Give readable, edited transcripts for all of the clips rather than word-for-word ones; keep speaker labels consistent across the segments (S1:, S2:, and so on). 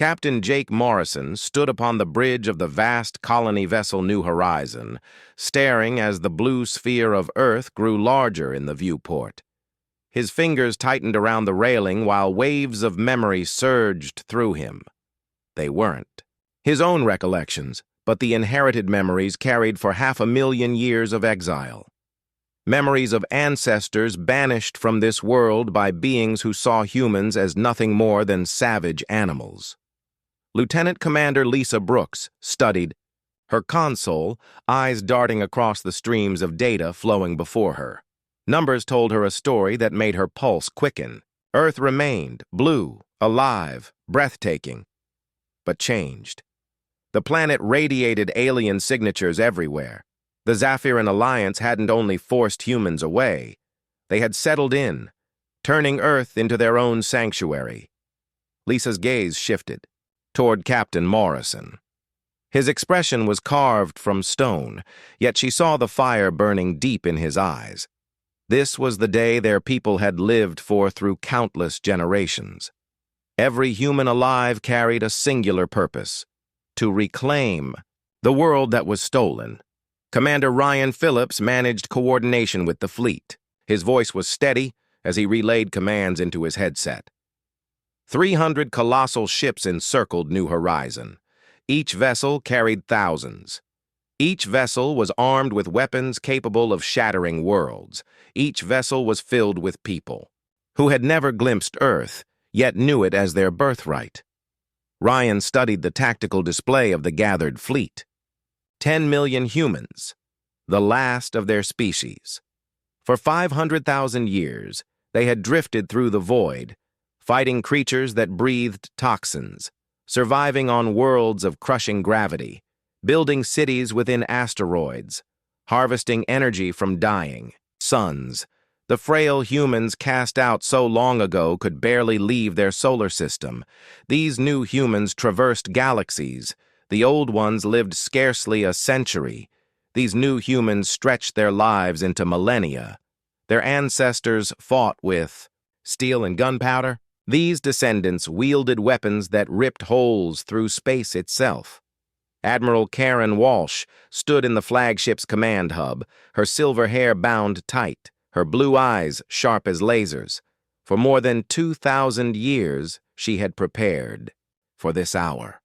S1: Captain Jake Morrison stood upon the bridge of the vast colony vessel New Horizon, staring as the blue sphere of Earth grew larger in the viewport. His fingers tightened around the railing while waves of memory surged through him. They weren't his own recollections, but the inherited memories carried for 500,000 years of exile. Memories of ancestors banished from this world by beings who saw humans as nothing more than savage animals. Lieutenant Commander Lisa Brooks studied, her console, eyes darting across the streams of data flowing before her. Numbers told her a story that made her pulse quicken. Earth remained, blue, alive, breathtaking, but changed. The planet radiated alien signatures everywhere. The Zaphiran Alliance hadn't only forced humans away, they had settled in, turning Earth into their own sanctuary. Lisa's gaze shifted toward Captain Morrison. His expression was carved from stone, yet she saw the fire burning deep in his eyes. This was the day their people had lived for through countless generations. Every human alive carried a singular purpose: to reclaim the world that was stolen. Commander Ryan Phillips managed coordination with the fleet. His voice was steady as he relayed commands into his headset. 300 colossal ships encircled New Horizon. Each vessel carried thousands. Each vessel was armed with weapons capable of shattering worlds. Each vessel was filled with people who had never glimpsed Earth, yet knew it as their birthright. Ryan studied the tactical display of the gathered fleet. 10 million humans, the last of their species. For 500,000 years, they had drifted through the void, fighting creatures that breathed toxins, surviving on worlds of crushing gravity, building cities within asteroids, harvesting energy from dying suns. The frail humans cast out so long ago could barely leave their solar system. These new humans traversed galaxies. The old ones lived scarcely a century. These new humans stretched their lives into millennia. Their ancestors fought with steel and gunpowder. These descendants wielded weapons that ripped holes through space itself. Admiral Karen Walsh stood in the flagship's command hub, her silver hair bound tight, her blue eyes sharp as lasers. For more than 2,000 years, she had prepared for this hour.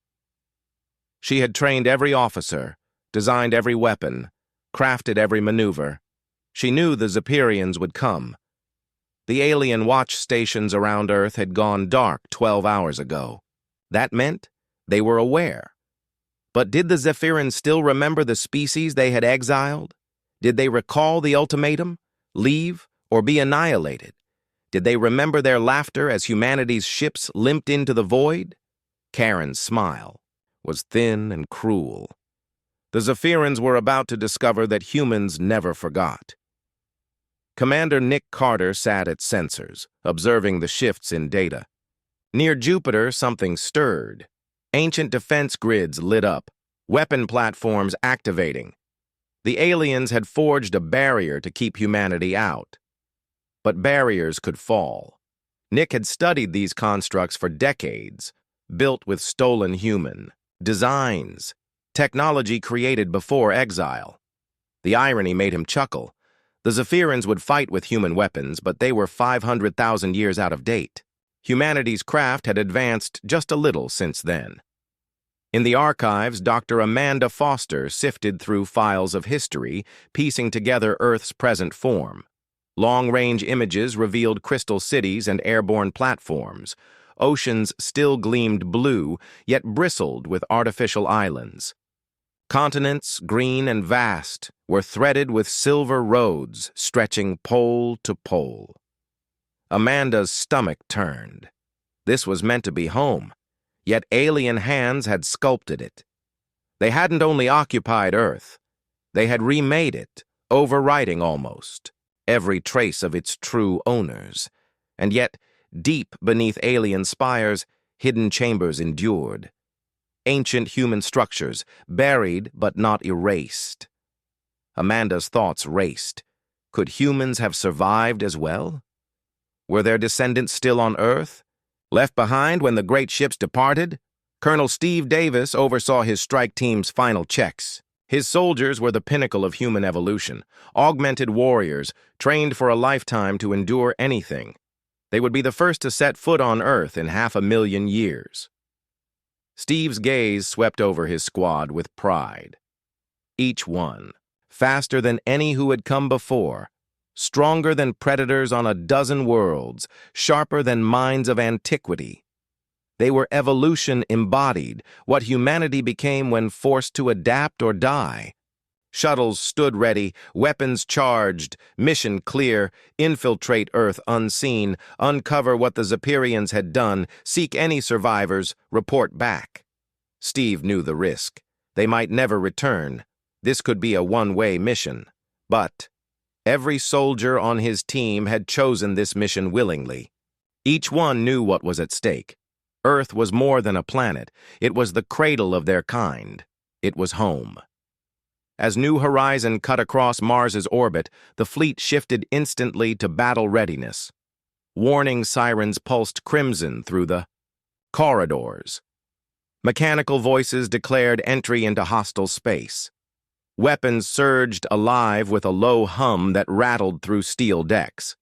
S1: She had trained every officer, designed every weapon, crafted every maneuver. She knew the Zapirians would come. The alien watch stations around Earth had gone dark 12 hours ago. That meant they were aware. But did the Zaphirans still remember the species they had exiled? Did they recall the ultimatum? Leave or be annihilated? Did they remember their laughter as humanity's ships limped into the void? Karen's smile was thin and cruel. The Zaphirans were about to discover that humans never forgot. Commander Nick Carter sat at sensors, observing the shifts in data. Near Jupiter, something stirred. Ancient defense grids lit up, weapon platforms activating. The aliens had forged a barrier to keep humanity out. But barriers could fall. Nick had studied these constructs for decades, built with stolen human designs, technology created before exile. The irony made him chuckle. The Zaphirans would fight with human weapons, but they were 500,000 years out of date. Humanity's craft had advanced just a little since then. In the archives, Dr. Amanda Foster sifted through files of history, piecing together Earth's present form. Long-range images revealed crystal cities and airborne platforms. Oceans still gleamed blue, yet bristled with artificial islands. Continents, green and vast, were threaded with silver roads stretching pole to pole. Amanda's stomach turned. This was meant to be home, yet alien hands had sculpted it. They hadn't only occupied Earth, they had remade it, overwriting almost every trace of its true owners. And yet, deep beneath alien spires, hidden chambers endured. Ancient human structures, buried but not erased. Amanda's thoughts raced. Could humans have survived as well? Were their descendants still on Earth, left behind when the great ships departed? Colonel Steve Davis oversaw his strike team's final checks. His soldiers were the pinnacle of human evolution, augmented warriors, trained for a lifetime to endure anything. They would be the first to set foot on Earth in 500,000 years. Steve's gaze swept over his squad with pride. Each one, faster than any who had come before, stronger than predators on a dozen worlds, sharper than minds of antiquity. They were evolution embodied, what humanity became when forced to adapt or die. Shuttles stood ready, weapons charged, mission clear, infiltrate Earth unseen, uncover what the Zephyrians had done, seek any survivors, report back. Steve knew the risk. They might never return. This could be a one-way mission. But every soldier on his team had chosen this mission willingly. Each one knew what was at stake. Earth was more than a planet. It was the cradle of their kind. It was home. As New Horizon cut across Mars's orbit, the fleet shifted instantly to battle readiness. Warning sirens pulsed crimson through the corridors. Mechanical voices declared entry into hostile space. Weapons surged alive with a low hum that rattled through steel decks.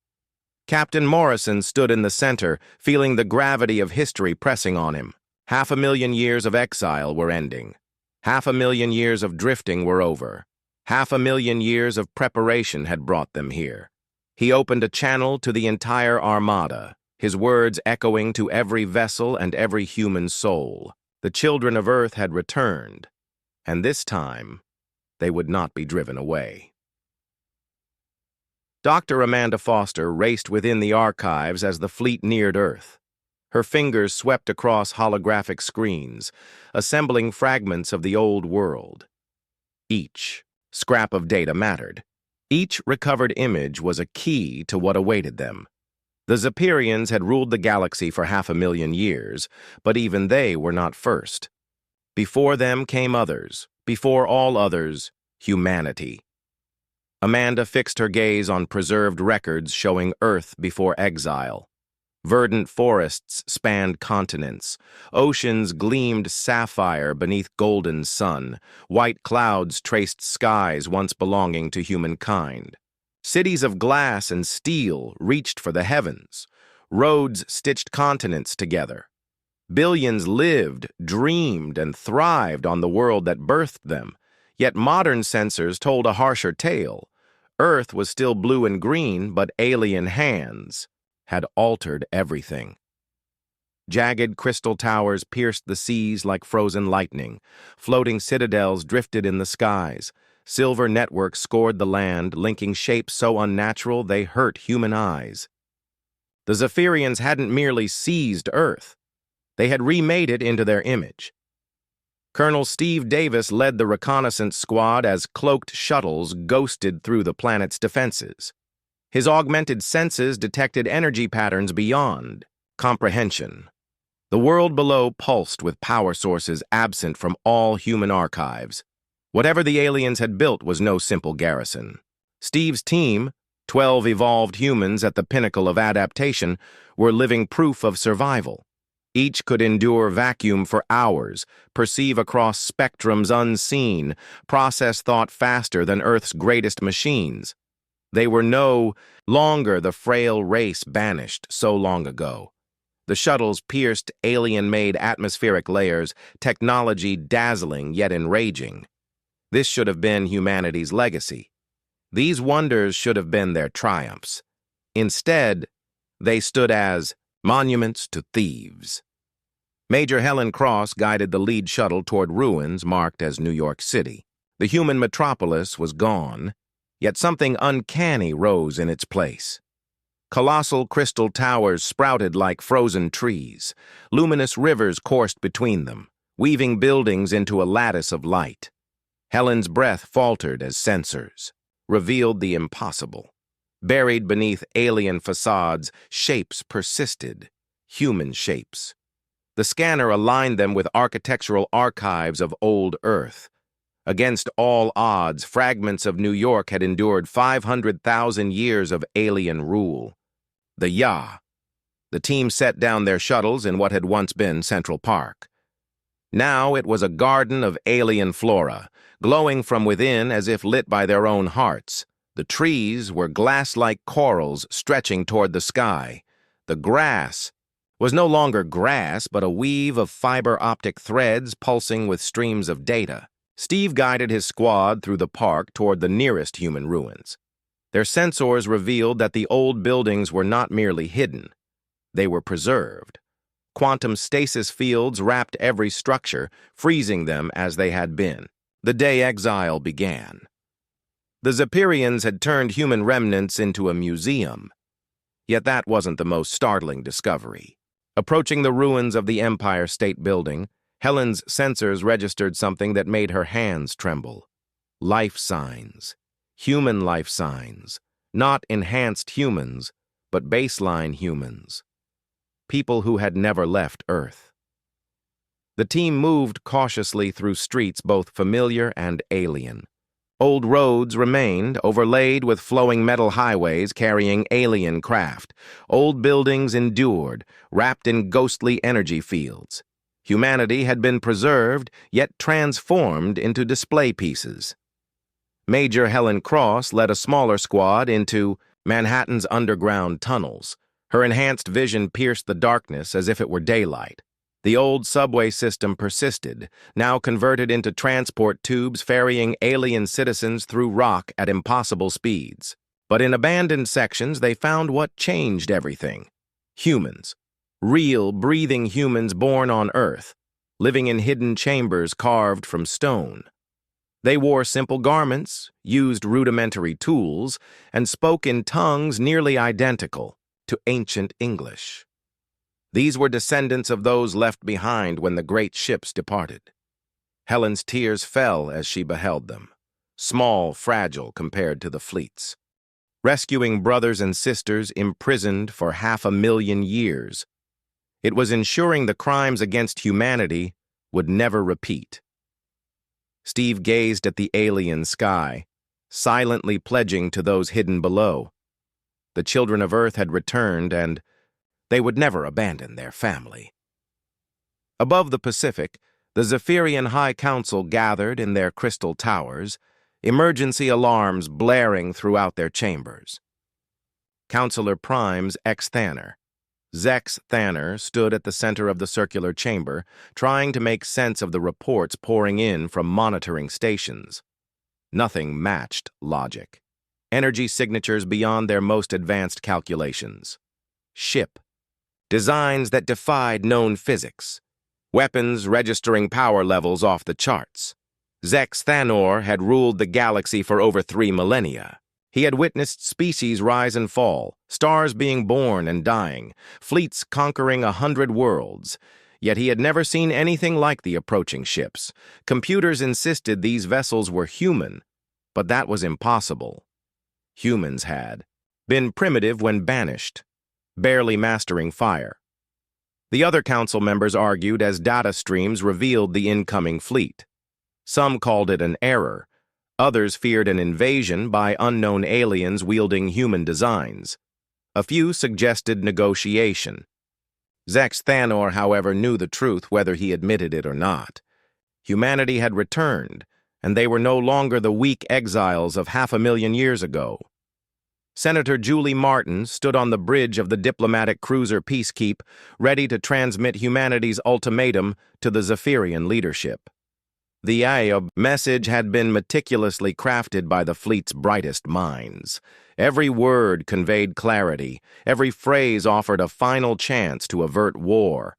S1: Captain Morrison stood in the center, feeling the gravity of history pressing on him. 500,000 years of exile were ending. 500,000 years of drifting were over. 500,000 years of preparation had brought them here. He opened a channel to the entire armada, his words echoing to every vessel and every human soul. The children of Earth had returned, and this time, they would not be driven away. Dr. Amanda Foster raced within the archives as the fleet neared Earth. Her fingers swept across holographic screens, assembling fragments of the old world. Each scrap of data mattered. Each recovered image was a key to what awaited them. The Zephyrians had ruled the galaxy for 500,000 years, but even they were not first. Before them came others, before all others, humanity. Amanda fixed her gaze on preserved records showing Earth before exile. Verdant forests spanned continents. Oceans gleamed sapphire beneath golden sun. White clouds traced skies once belonging to humankind. Cities of glass and steel reached for the heavens. Roads stitched continents together. Billions lived, dreamed, and thrived on the world that birthed them. Yet modern sensors told a harsher tale. Earth was still blue and green, but alien hands had altered everything. Jagged crystal towers pierced the seas like frozen lightning. Floating citadels drifted in the skies. Silver networks scored the land, linking shapes so unnatural they hurt human eyes. The Zephyrians hadn't merely seized Earth. They had remade it into their image. Colonel Steve Davis led the reconnaissance squad as cloaked shuttles ghosted through the planet's defenses. His augmented senses detected energy patterns beyond comprehension. The world below pulsed with power sources absent from all human archives. Whatever the aliens had built was no simple garrison. Steve's team, 12 evolved humans at the pinnacle of adaptation, were living proof of survival. Each could endure vacuum for hours, perceive across spectrums unseen, process thought faster than Earth's greatest machines. They were no longer the frail race banished so long ago. The shuttles pierced alien-made atmospheric layers, technology dazzling yet enraging. This should have been humanity's legacy. These wonders should have been their triumphs. Instead, they stood as monuments to thieves. Major Helen Cross guided the lead shuttle toward ruins marked as New York City. The human metropolis was gone, yet something uncanny rose in its place. Colossal crystal towers sprouted like frozen trees. Luminous rivers coursed between them, weaving buildings into a lattice of light. Helen's breath faltered as sensors revealed the impossible. Buried beneath alien facades, shapes persisted, human shapes. The scanner aligned them with architectural archives of old Earth. Against all odds, fragments of New York had endured 500,000 years of alien rule. The Ya. The team set down their shuttles in what had once been Central Park. Now it was a garden of alien flora, glowing from within as if lit by their own hearts. The trees were glass-like corals stretching toward the sky. The grass was no longer grass, but a weave of fiber-optic threads pulsing with streams of data. Steve guided his squad through the park toward the nearest human ruins. Their sensors revealed that the old buildings were not merely hidden. They were preserved. Quantum stasis fields wrapped every structure, freezing them as they had been. The day exile began. The Zephyrians had turned human remnants into a museum. Yet that wasn't the most startling discovery. Approaching the ruins of the Empire State Building, Helen's sensors registered something that made her hands tremble. Life signs. Human life signs. Not enhanced humans, but baseline humans. People who had never left Earth. The team moved cautiously through streets both familiar and alien. Old roads remained, overlaid with flowing metal highways carrying alien craft. Old buildings endured, wrapped in ghostly energy fields. Humanity had been preserved, yet transformed into display pieces. Major Helen Cross led a smaller squad into Manhattan's underground tunnels. Her enhanced vision pierced the darkness as if it were daylight. The old subway system persisted, now converted into transport tubes ferrying alien citizens through rock at impossible speeds. But in abandoned sections, they found what changed everything. Humans. Real, breathing humans born on Earth, living in hidden chambers carved from stone. They wore simple garments, used rudimentary tools, and spoke in tongues nearly identical to ancient English. These were descendants of those left behind when the great ships departed. Helen's tears fell as she beheld them, small, fragile compared to the fleets. Rescuing brothers and sisters imprisoned for 500,000 years. It was ensuring the crimes against humanity would never repeat. Steve gazed at the alien sky, silently pledging to those hidden below. The children of Earth had returned, and they would never abandon their family. Above the Pacific, the Zephyrian High Council gathered in their crystal towers, emergency alarms blaring throughout their chambers. Counselor Prime's ex-Thanner, Zex Thanner, stood at the center of the circular chamber, trying to make sense of the reports pouring in from monitoring stations. Nothing matched logic. Energy signatures beyond their most advanced calculations. Ship. Designs that defied known physics. Weapons registering power levels off the charts. Zex Thanor had ruled the galaxy for over 3 millennia. He had witnessed species rise and fall, stars being born and dying, fleets conquering 100 worlds. Yet he had never seen anything like the approaching ships. Computers insisted these vessels were human, but that was impossible. Humans had been primitive when banished, barely mastering fire. The other council members argued as data streams revealed the incoming fleet. Some called it an error. Others feared an invasion by unknown aliens wielding human designs. A few suggested negotiation. Zex Thanor, however, knew the truth whether he admitted it or not. Humanity had returned, and they were no longer the weak exiles of 500,000 years ago. Senator Julie Martin stood on the bridge of the diplomatic cruiser Peacekeep, ready to transmit humanity's ultimatum to the Zephyrian leadership. The Ayob message had been meticulously crafted by the fleet's brightest minds. Every word conveyed clarity, every phrase offered a final chance to avert war.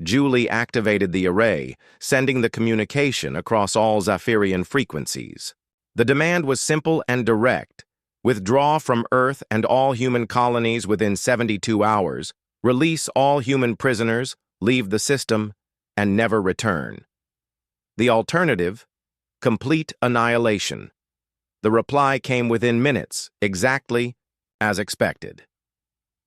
S1: Julie activated the array, sending the communication across all Zephyrian frequencies. The demand was simple and direct. Withdraw from Earth and all human colonies within 72 hours, release all human prisoners, leave the system, and never return. The alternative, complete annihilation. The reply came within minutes, exactly as expected.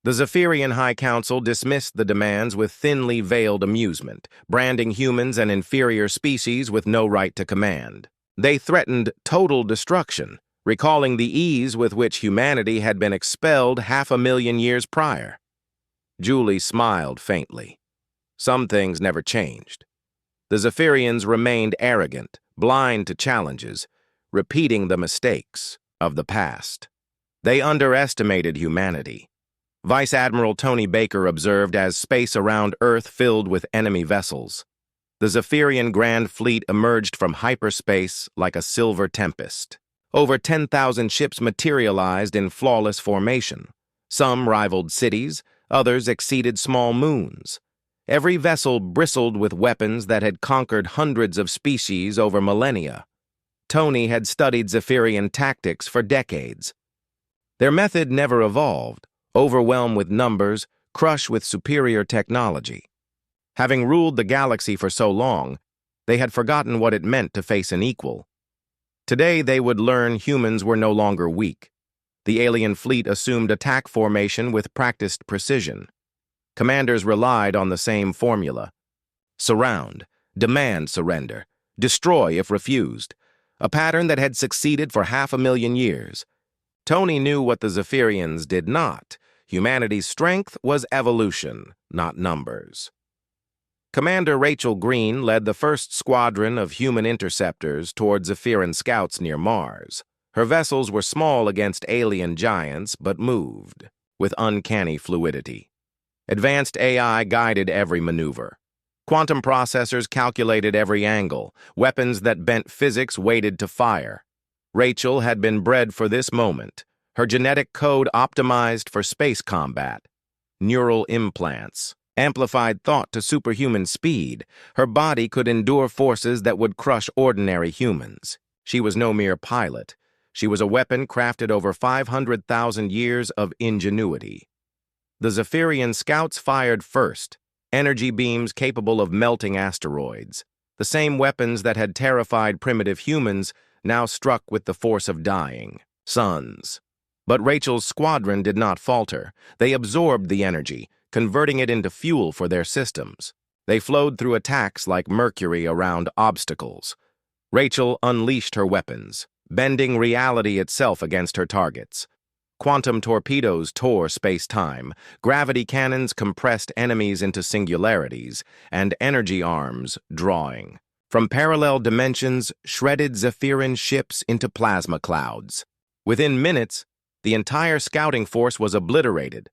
S1: The Zephyrian High Council dismissed the demands with thinly veiled amusement, branding humans an inferior species with no right to command. They threatened total destruction, recalling the ease with which humanity had been expelled 500,000 years prior. Julie smiled faintly. Some things never changed. The Zephyrians remained arrogant, blind to challenges, repeating the mistakes of the past. They underestimated humanity. Vice Admiral Tony Baker observed as space around Earth filled with enemy vessels. The Zephyrian Grand Fleet emerged from hyperspace like a silver tempest. Over 10,000 ships materialized in flawless formation. Some rivaled cities, others exceeded small moons. Every vessel bristled with weapons that had conquered hundreds of species over millennia. Tony had studied Zephyrian tactics for decades. Their method never evolved: overwhelm with numbers, crush with superior technology. Having ruled the galaxy for so long, they had forgotten what it meant to face an equal. Today they would learn humans were no longer weak. The alien fleet assumed attack formation with practiced precision. Commanders relied on the same formula: surround, demand surrender, destroy if refused, a pattern that had succeeded for 500,000 years. Tony knew what the Zephyrians did not. Humanity's strength was evolution, not numbers. Commander Rachel Green led the first squadron of human interceptors toward Zephyrian scouts near Mars. Her vessels were small against alien giants, but moved with uncanny fluidity. Advanced AI guided every maneuver. Quantum processors calculated every angle. Weapons that bent physics waited to fire. Rachel had been bred for this moment, her genetic code optimized for space combat. Neural implants, amplified thought to superhuman speed. Her body could endure forces that would crush ordinary humans. She was no mere pilot. She was a weapon crafted over 500,000 years of ingenuity. The Zephyrian scouts fired first, energy beams capable of melting asteroids. The same weapons that had terrified primitive humans now struck with the force of dying suns. But Rachel's squadron did not falter. They absorbed the energy, converting it into fuel for their systems. They flowed through attacks like mercury around obstacles. Rachel unleashed her weapons, bending reality itself against her targets. Quantum torpedoes tore space-time, gravity cannons compressed enemies into singularities, and energy arms drawing from parallel dimensions shredded Zephyrian ships into plasma clouds. Within minutes, the entire scouting force was obliterated,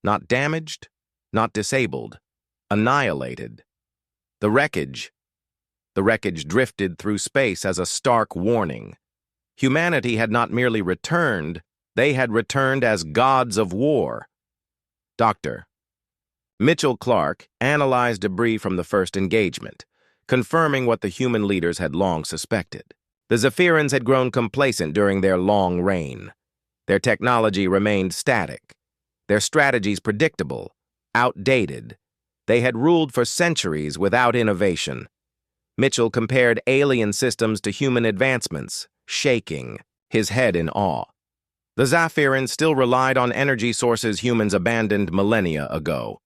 S1: not damaged, not disabled, annihilated. The wreckage drifted through space as a stark warning. Humanity had not merely returned, they had returned as gods of war. Dr. Mitchell Clark analyzed debris from the first engagement, confirming what the human leaders had long suspected. The Zephyrians had grown complacent during their long reign. Their technology remained static, their strategies predictable, outdated. They had ruled for centuries without innovation. Mitchell compared alien systems to human advancements, shaking his head in awe. The Zephyrians still relied on energy sources humans abandoned millennia ago.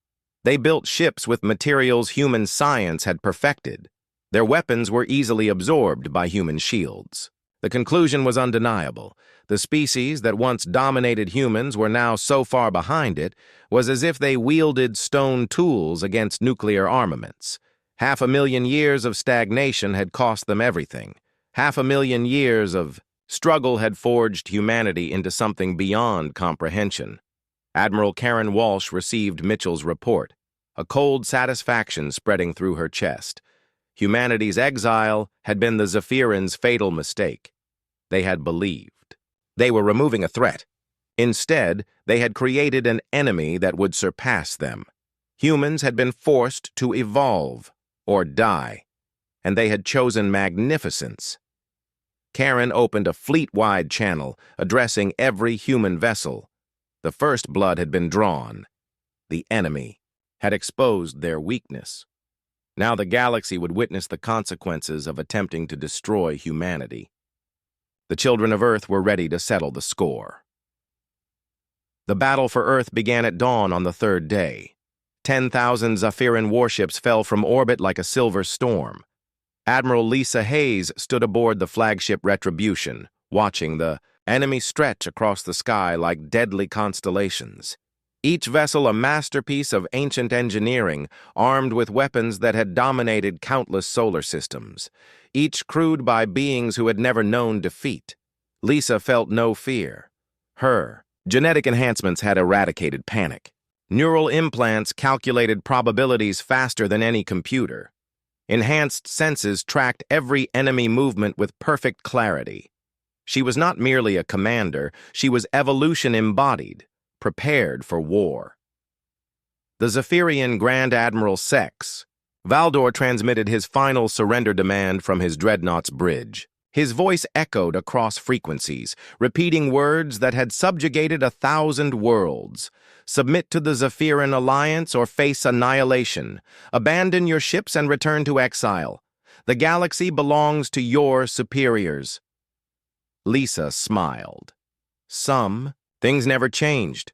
S1: They built ships with materials human science had perfected. Their weapons were easily absorbed by human shields. The conclusion was undeniable. The species that once dominated humans were now so far behind it was as if they wielded stone tools against nuclear armaments. 500,000 years of stagnation had cost them everything. 500,000 years of struggle had forged humanity into something beyond comprehension. Admiral Karen Walsh received Mitchell's report, a cold satisfaction spreading through her chest. Humanity's exile had been the Zephyrians' fatal mistake. They had believed they were removing a threat. Instead, they had created an enemy that would surpass them. Humans had been forced to evolve or die, and they had chosen magnificence. Karen opened a fleet-wide channel, addressing every human vessel. The first blood had been drawn. The enemy had exposed their weakness. Now the galaxy would witness the consequences of attempting to destroy humanity. The children of Earth were ready to settle the score. The battle for Earth began at dawn on the third day. 10,000 Zephyrian warships fell from orbit like a silver storm. Admiral Lisa Hayes stood aboard the flagship Retribution, watching the enemy stretch across the sky like deadly constellations. each vessel a masterpiece of ancient engineering, armed with weapons that had dominated countless solar systems, each crewed by beings who had never known defeat. Lisa felt no fear. Her genetic enhancements had eradicated panic. Neural implants calculated probabilities faster than any computer. Enhanced senses tracked every enemy movement with perfect clarity. She was not merely a commander, she was evolution embodied, prepared for war. The Zephyrian Grand Admiral Sex. Valdor transmitted his final surrender demand from his dreadnought's bridge. His voice echoed across frequencies, repeating words that had subjugated 1,000 worlds. Submit to the Zephyrian Alliance or face annihilation. Abandon your ships and return to exile. The galaxy belongs to your superiors. Lisa smiled. Things never changed.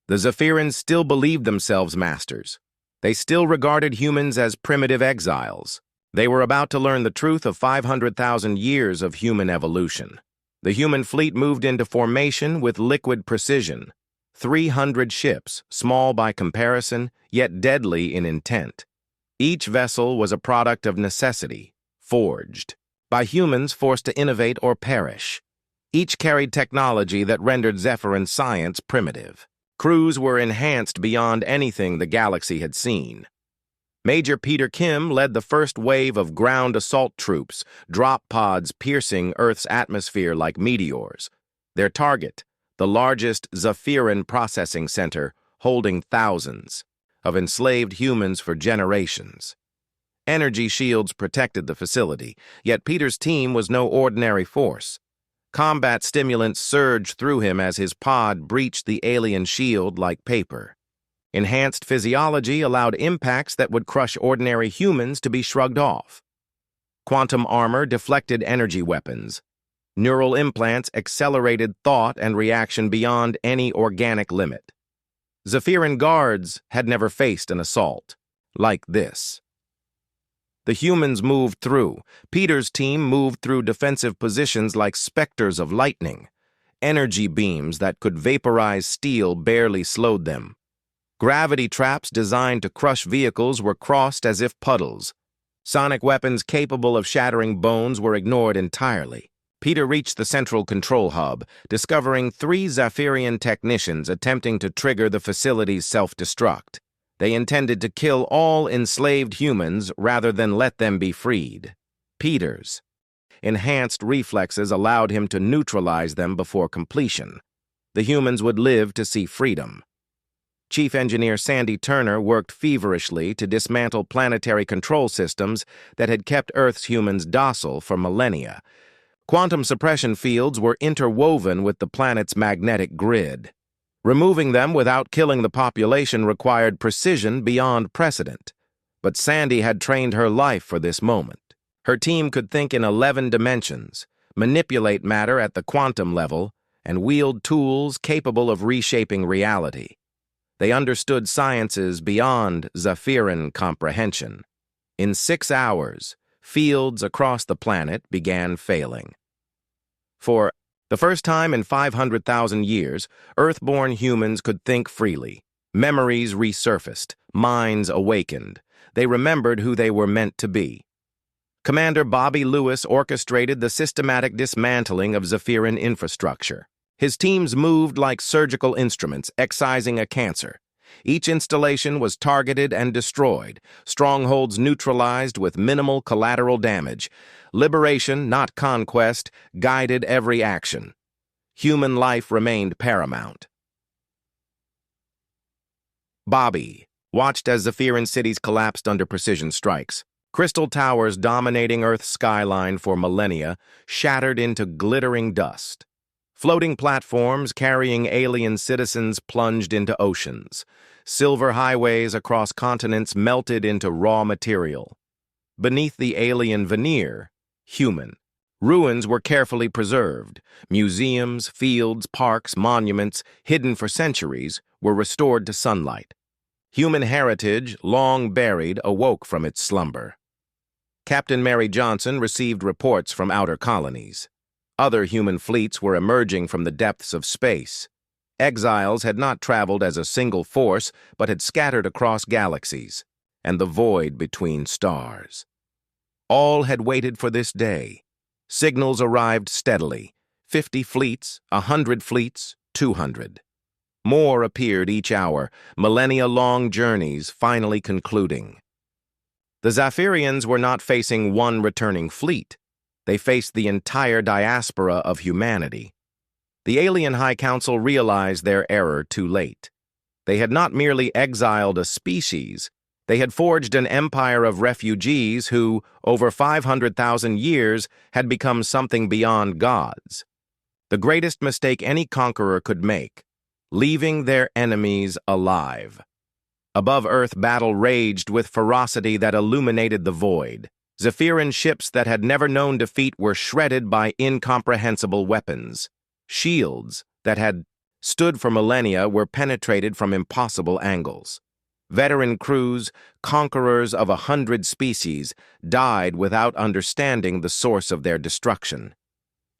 S1: The Zephyrians still believed themselves masters. They still regarded humans as primitive exiles. They were about to learn the truth of 500,000 years of human evolution. The human fleet moved into formation with liquid precision. 300 ships, small by comparison, yet deadly in intent. Each vessel was a product of necessity, forged, by humans forced to innovate or perish. Each carried technology that rendered Zephyrian science primitive. Crews were enhanced beyond anything the galaxy had seen. Major Peter Kim led the first wave of ground assault troops, drop pods piercing Earth's atmosphere like meteors. Their target, the largest Zephyrian processing center, holding thousands of enslaved humans for generations. Energy shields protected the facility, yet Peter's team was no ordinary force. Combat stimulants surged through him as his pod breached the alien shield like paper. Enhanced physiology allowed impacts that would crush ordinary humans to be shrugged off. Quantum armor deflected energy weapons. Neural implants accelerated thought and reaction beyond any organic limit. Zephyrian guards had never faced an assault like this. The humans moved through. Peter's team moved through defensive positions like specters of lightning. Energy beams that could vaporize steel barely slowed them. Gravity traps designed to crush vehicles were crossed as if puddles. Sonic weapons capable of shattering bones were ignored entirely. Peter reached the central control hub, discovering 3 Zephyrian technicians attempting to trigger the facility's self-destruct. They intended to kill all enslaved humans rather than let them be freed. Peter's enhanced reflexes allowed him to neutralize them before completion. The humans would live to see freedom. Chief Engineer Sandy Turner worked feverishly to dismantle planetary control systems that had kept Earth's humans docile for millennia. Quantum suppression fields were interwoven with the planet's magnetic grid. Removing them without killing the population required precision beyond precedent. But Sandy had trained her life for this moment. Her team could think in 11 dimensions, manipulate matter at the quantum level, and wield tools capable of reshaping reality. They understood sciences beyond Zephyrian comprehension. In 6 hours, fields across the planet began failing. For the first time in 500,000 years, Earth-born humans could think freely. Memories resurfaced, minds awakened. They remembered who they were meant to be. Commander Bobby Lewis orchestrated the systematic dismantling of Zephyrian infrastructure. His teams moved like surgical instruments, excising a cancer. Each installation was targeted and destroyed, strongholds neutralized with minimal collateral damage. Liberation, not conquest, guided every action. Human life remained paramount. Bobby watched as Zephyrian cities collapsed under precision strikes. Crystal towers dominating Earth's skyline for millennia shattered into glittering dust. Floating platforms carrying alien citizens plunged into oceans. Silver highways across continents melted into raw material. Beneath the alien veneer, human. Ruins were carefully preserved. Museums, fields, parks, monuments, hidden for centuries, were restored to sunlight. Human heritage, long buried, awoke from its slumber. Captain Mary Johnson received reports from outer colonies. Other human fleets were emerging from the depths of space. Exiles had not traveled as a single force, but had scattered across galaxies and the void between stars. All had waited for this day. Signals arrived steadily. 50 fleets, 100 fleets, 200. More appeared each hour, millennia-long journeys finally concluding. The Zephyrians were not facing one returning fleet. They faced the entire diaspora of humanity. The alien High Council realized their error too late. They had not merely exiled a species, they had forged an empire of refugees who, over 500,000 years, had become something beyond gods. The greatest mistake any conqueror could make, leaving their enemies alive. Above-Earth battle raged with ferocity that illuminated the void. Zephyrian ships that had never known defeat were shredded by incomprehensible weapons. Shields that had stood for millennia were penetrated from impossible angles. Veteran crews, conquerors of 100 species, died without understanding the source of their destruction.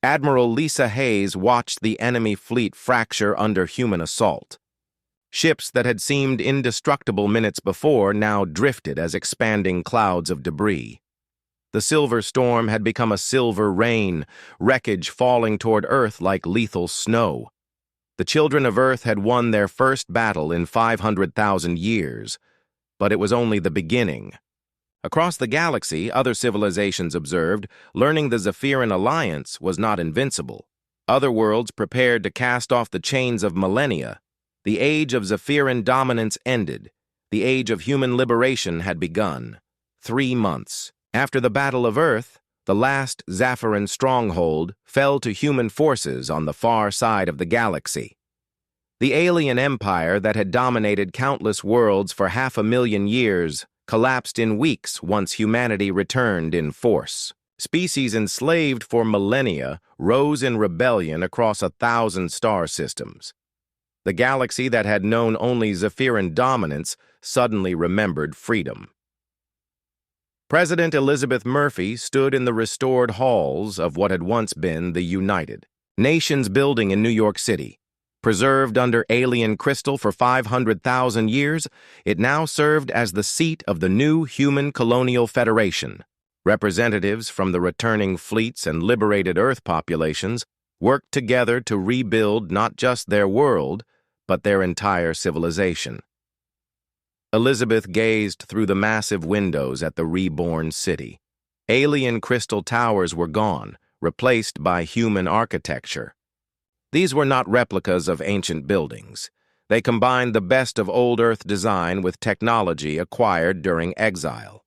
S1: Admiral Lisa Hayes watched the enemy fleet fracture under human assault. Ships that had seemed indestructible minutes before now drifted as expanding clouds of debris. The silver storm had become a silver rain, wreckage falling toward Earth like lethal snow. The children of Earth had won their first battle in 500,000 years, but it was only the beginning. Across the galaxy, other civilizations observed, learning the Zephyrian alliance was not invincible. Other worlds prepared to cast off the chains of millennia. The age of Zephyrian dominance ended. The age of human liberation had begun. 3 months. After the Battle of Earth, the last Zephyrian stronghold fell to human forces on the far side of the galaxy. The alien empire that had dominated countless worlds for 500,000 years collapsed in weeks once humanity returned in force. Species enslaved for millennia rose in rebellion across 1,000 star systems. The galaxy that had known only Zephyrian dominance suddenly remembered freedom. President Elizabeth Murphy stood in the restored halls of what had once been the United Nations building in New York City. Preserved under alien crystal for 500,000 years, it now served as the seat of the new Human Colonial Federation. Representatives from the returning fleets and liberated Earth populations worked together to rebuild not just their world, but their entire civilization. Elizabeth gazed through the massive windows at the reborn city. Alien crystal towers were gone, replaced by human architecture. These were not replicas of ancient buildings. They combined the best of old Earth design with technology acquired during exile.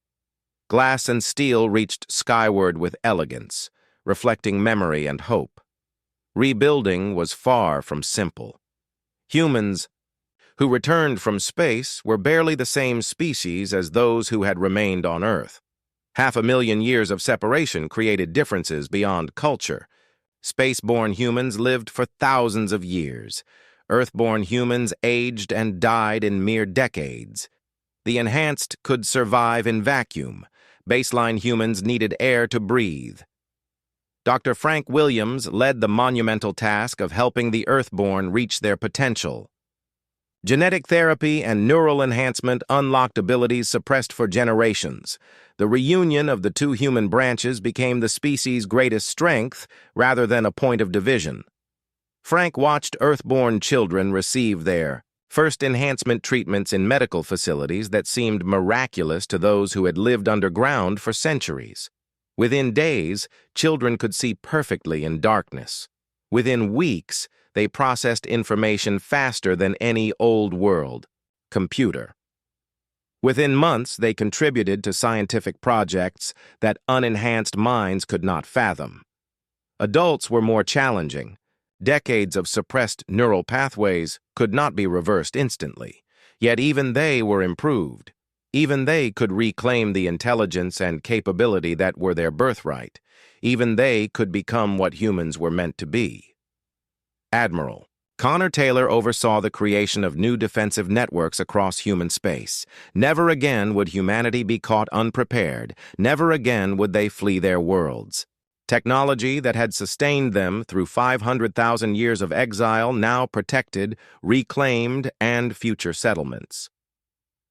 S1: Glass and steel reached skyward with elegance, reflecting memory and hope. Rebuilding was far from simple. Humans who returned from space were barely the same species as those who had remained on Earth. 500,000 years of separation created differences beyond culture. Space-born humans lived for thousands of years. Earth-born humans aged and died in mere decades. The enhanced could survive in vacuum. Baseline humans needed air to breathe. Dr. Frank Williams led the monumental task of helping the Earthborn reach their potential. Genetic therapy and neural enhancement unlocked abilities suppressed for generations. The reunion of the two human branches became the species' greatest strength rather than a point of division. Frank watched Earthborn children receive their first enhancement treatments in medical facilities that seemed miraculous to those who had lived underground for centuries. Within days, children could see perfectly in darkness. Within weeks, they processed information faster than any old world computer. Within months, they contributed to scientific projects that unenhanced minds could not fathom. Adults were more challenging. Decades of suppressed neural pathways could not be reversed instantly, yet even they were improved. Even they could reclaim the intelligence and capability that were their birthright. Even they could become what humans were meant to be. Admiral Connor Taylor oversaw the creation of new defensive networks across human space. Never again would humanity be caught unprepared. Never again would they flee their worlds. Technology that had sustained them through 500,000 years of exile now protected, reclaimed, and future settlements.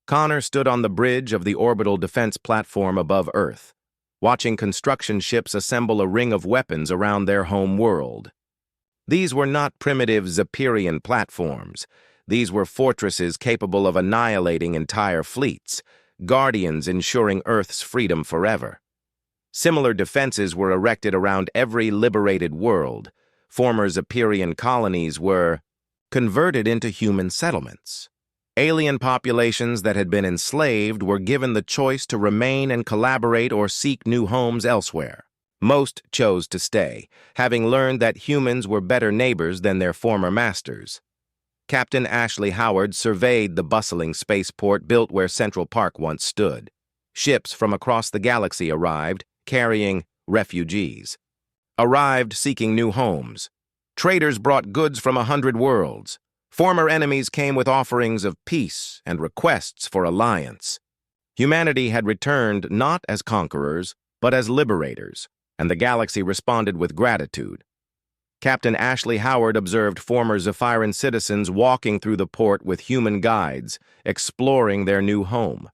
S1: Connor stood on the bridge of the orbital defense platform above Earth, watching construction ships assemble a ring of weapons around their home world. These were not primitive Zephyrian platforms. These were fortresses capable of annihilating entire fleets, guardians ensuring Earth's freedom forever. Similar defenses were erected around every liberated world. Former Zephyrian colonies were converted into human settlements. Alien populations that had been enslaved were given the choice to remain and collaborate or seek new homes elsewhere. Most chose to stay, having learned that humans were better neighbors than their former masters. Captain Ashley Howard surveyed the bustling spaceport built where Central Park once stood. Ships from across the galaxy arrived, carrying refugees. Arrived seeking new homes. Traders brought goods from 100 worlds. Former enemies came with offerings of peace and requests for alliance. Humanity had returned not as conquerors, but as liberators, and the galaxy responded with gratitude. Captain Ashley Howard observed former Zephyrian citizens walking through the port with human guides, exploring their new home.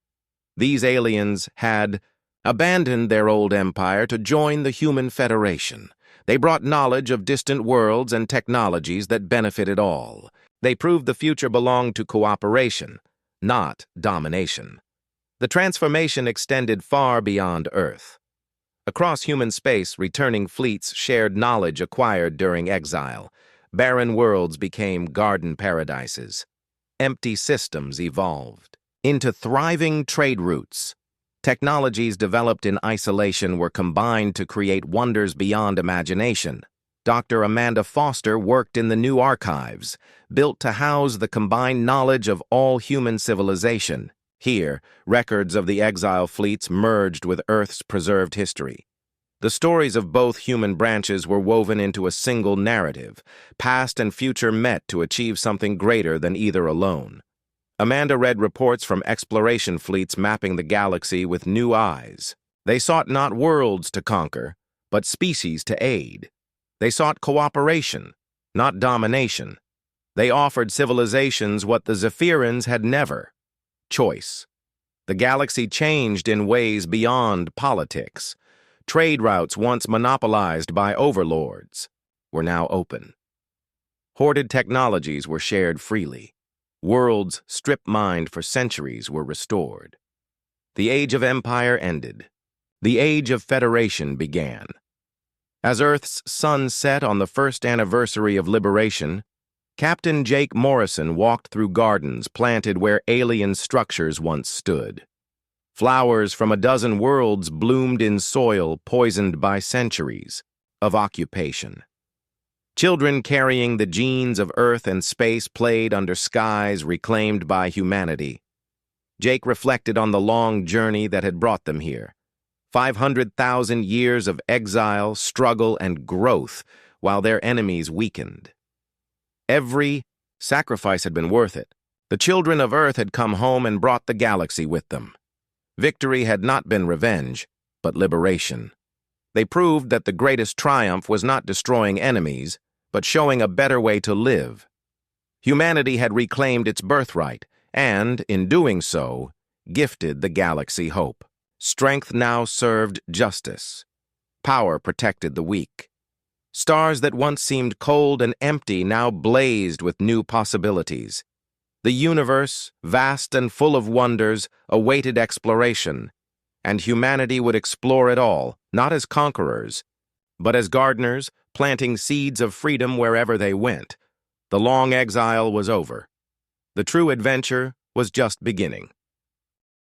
S1: These aliens had abandoned their old empire to join the Human Federation. They brought knowledge of distant worlds and technologies that benefited all. They proved the future belonged to cooperation, not domination. The transformation extended far beyond Earth. Across human space, returning fleets shared knowledge acquired during exile. Barren worlds became garden paradises. Empty systems evolved into thriving trade routes. Technologies developed in isolation were combined to create wonders beyond imagination. Dr. Amanda Foster worked in the new archives, built to house the combined knowledge of all human civilization. Here, records of the exile fleets merged with Earth's preserved history. The stories of both human branches were woven into a single narrative. Past and future met to achieve something greater than either alone. Amanda read reports from exploration fleets mapping the galaxy with new eyes. They sought not worlds to conquer, but species to aid. They sought cooperation, not domination. They offered civilizations what the Zephyrians had never: choice. The galaxy changed in ways beyond politics. Trade routes once monopolized by overlords were now open. Hoarded technologies were shared freely. Worlds strip-mined for centuries were restored. The age of empire ended. The age of federation began. As Earth's sun set on the first anniversary of liberation, Captain Jake Morrison walked through gardens planted where alien structures once stood. Flowers from a dozen worlds bloomed in soil poisoned by centuries of occupation. Children carrying the genes of Earth and space played under skies reclaimed by humanity. Jake reflected on the long journey that had brought them here. 500,000 years of exile, struggle, and growth while their enemies weakened. Every sacrifice had been worth it. The children of Earth had come home and brought the galaxy with them. Victory had not been revenge, but liberation. They proved that the greatest triumph was not destroying enemies, but showing a better way to live. Humanity had reclaimed its birthright, and, in doing so, gifted the galaxy hope. Strength now served justice. Power protected the weak. Stars that once seemed cold and empty now blazed with new possibilities. The universe, vast and full of wonders, awaited exploration, and humanity would explore it all, not as conquerors, but as gardeners, planting seeds of freedom wherever they went. The long exile was over. The true adventure was just beginning.